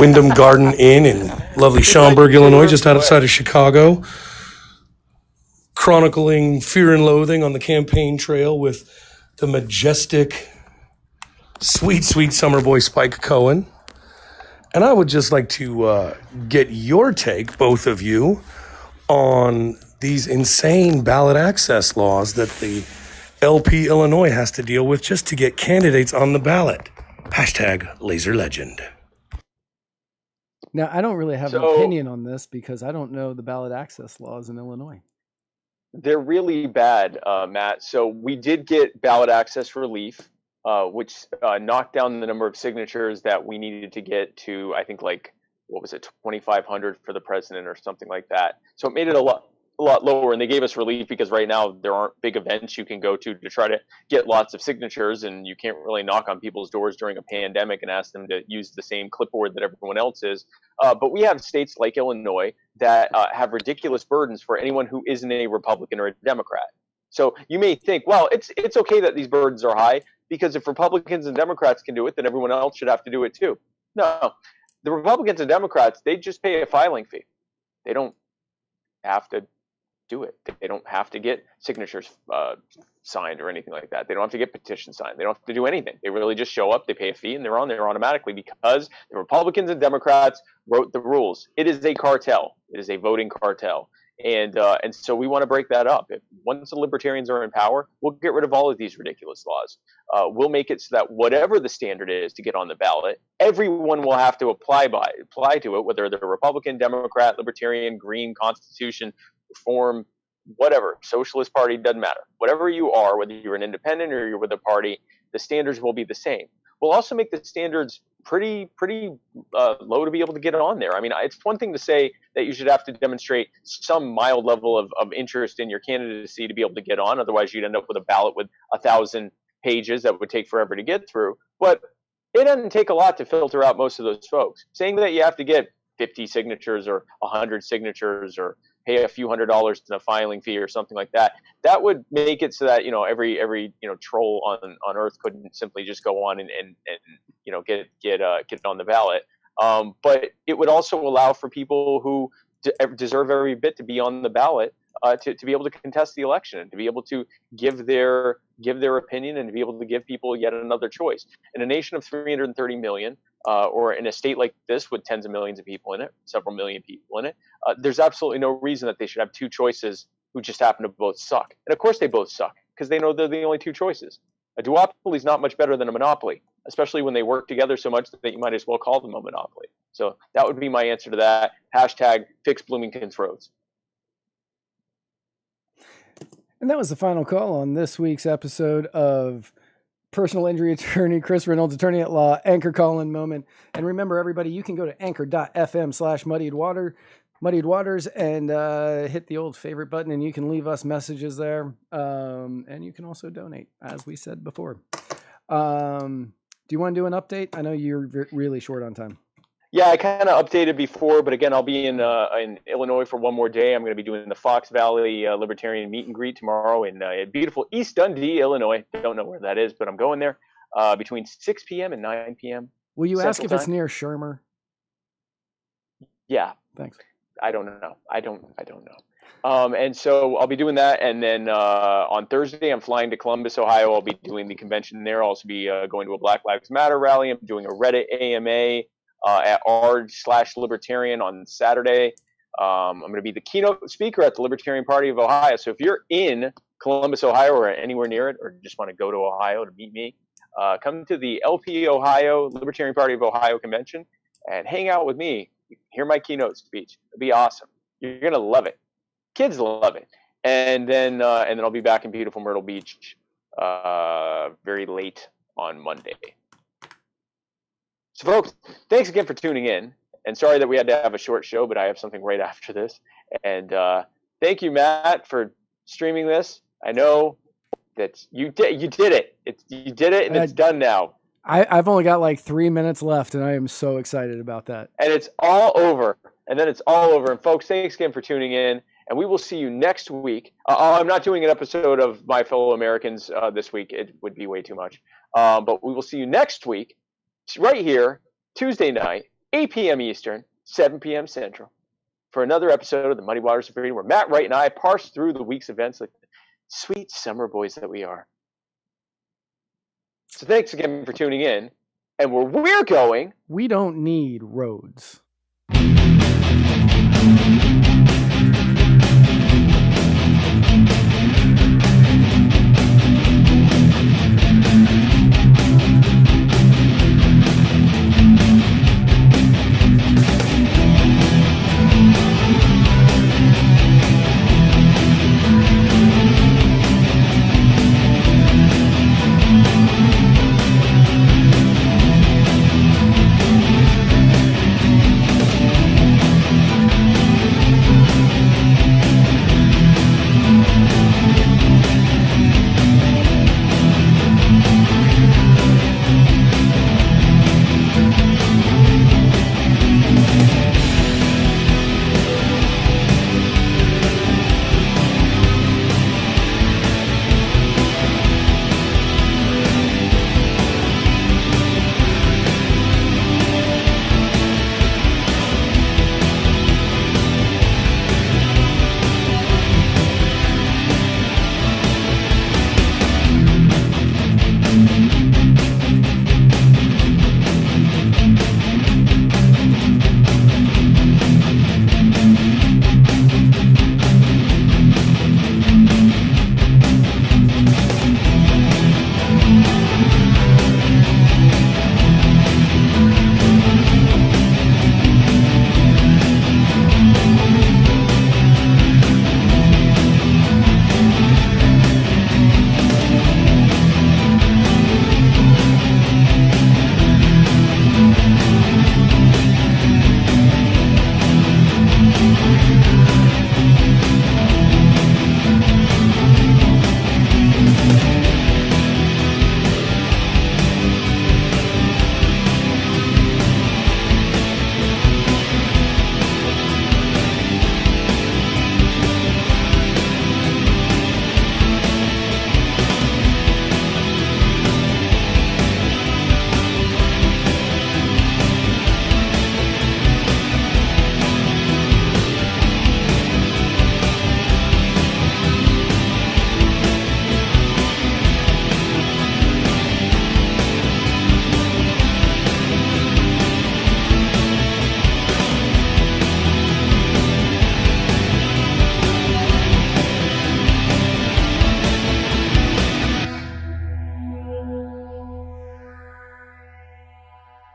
Wyndham Garden Inn in lovely Schaumburg, Illinois, just outside of Chicago, chronicling fear and loathing on the campaign trail with the majestic, sweet summer boy Spike Cohen. And I would just like to get your take, both of you, on these insane ballot access laws that the LP Illinois has to deal with just to get candidates on the ballot. #LaserLegend. Now, I don't really have an opinion on this because I don't know the ballot access laws in Illinois. They're really bad, Matt. So we did get ballot access relief, which knocked down the number of signatures that we needed to get to, I think, 2,500 for the president or something like that. So it made it a lot lower, and they gave us relief because right now there aren't big events you can go to try to get lots of signatures, and you can't really knock on people's doors during a pandemic and ask them to use the same clipboard that everyone else is. But we have states like Illinois that have ridiculous burdens for anyone who isn't a Republican or a Democrat. So you may think, well, it's okay that these burdens are high, because if Republicans and Democrats can do it, then everyone else should have to do it too. No, the Republicans and Democrats, they just pay a filing fee. They don't have to do it. They don't have to get signatures signed or anything like that. They don't have to get petitions signed. They don't have to do anything. They really just show up, they pay a fee, and they're on there automatically because the Republicans and Democrats wrote the rules. It is a cartel. It is a voting cartel. And so we want to break that up. Once the libertarians are in power, we'll get rid of all of these ridiculous laws. We'll make it so that whatever the standard is to get on the ballot, everyone will have to apply to it, whether they're Republican, Democrat, Libertarian, Green, Constitution, Reform, whatever, Socialist Party, doesn't matter. Whatever you are, whether you're an independent or you're with a party, the standards will be the same. We'll also make the standards pretty low to be able to get on there. I mean, it's one thing to say that you should have to demonstrate some mild level of interest in your candidacy to be able to get on. Otherwise, you'd end up with a ballot with 1,000 pages that would take forever to get through. But it doesn't take a lot to filter out most of those folks. Saying that you have to get 50 signatures or 100 signatures or pay a few $100s in a filing fee or something like that, that would make it so that, every troll on earth couldn't simply just go on and get on the ballot. But it would also allow for people who deserve every bit to be on the ballot to be able to contest the election and to be able to give their opinion and to be able to give people yet another choice. In a nation of 330 million, or in a state like this with tens of millions of people in it, several million people in it, there's absolutely no reason that they should have two choices who just happen to both suck. And of course they both suck because they know they're the only two choices. A duopoly is not much better than a monopoly, especially when they work together so much that you might as well call them a monopoly. So that would be my answer to that. Hashtag fix Bloomington's roads. And that was the final call on this week's episode of Personal Injury Attorney Chris Reynolds, Attorney at Law, Anchor Call-In Moment. And remember, everybody, you can go to anchor.fm/muddied waters and hit the old favorite button, and you can leave us messages there. And you can also donate, as we said before. Do you want to do an update? I know you're really short on time. Yeah, I kind of updated before, but again, I'll be in Illinois for one more day. I'm going to be doing the Fox Valley Libertarian Meet and Greet tomorrow in beautiful East Dundee, Illinois. Don't know where that is, but I'm going there between 6 p.m. and 9 p.m. Will you ask if it's near Shermer? Yeah. Thanks. I don't know. I don't know. And so I'll be doing that, and then on Thursday I'm flying to Columbus, Ohio. I'll be doing the convention there. I'll also be going to a Black Lives Matter rally. I'm doing a Reddit AMA at r/Libertarian on Saturday. I'm going to be the keynote speaker at the Libertarian Party of Ohio. So if you're in Columbus, Ohio, or anywhere near it, or just want to go to Ohio to meet me, come to the LP Ohio Libertarian Party of Ohio convention and hang out with me. Hear my keynote speech. It'll be awesome. You're going to love it. Kids love it. And then I'll be back in beautiful Myrtle Beach very late on Monday. So, folks, thanks again for tuning in. And sorry that we had to have a short show, but I have something right after this. And thank you, Matt, for streaming this. I know that you did it. You did it, and it's done now. I've only got like 3 minutes left, and I am so excited about that. And it's all over. And then it's all over. And, folks, thanks again for tuning in. And we will see you next week. I'm not doing an episode of My Fellow Americans this week. It would be way too much. But we will see you next week. Right here, Tuesday night, 8 p.m. Eastern, 7 p.m. Central, for another episode of the Muddy Waters of Freedom, where Matt Wright and I parse through the week's events like the sweet summer boys that we are. So thanks again for tuning in. And where we're going, we don't need roads.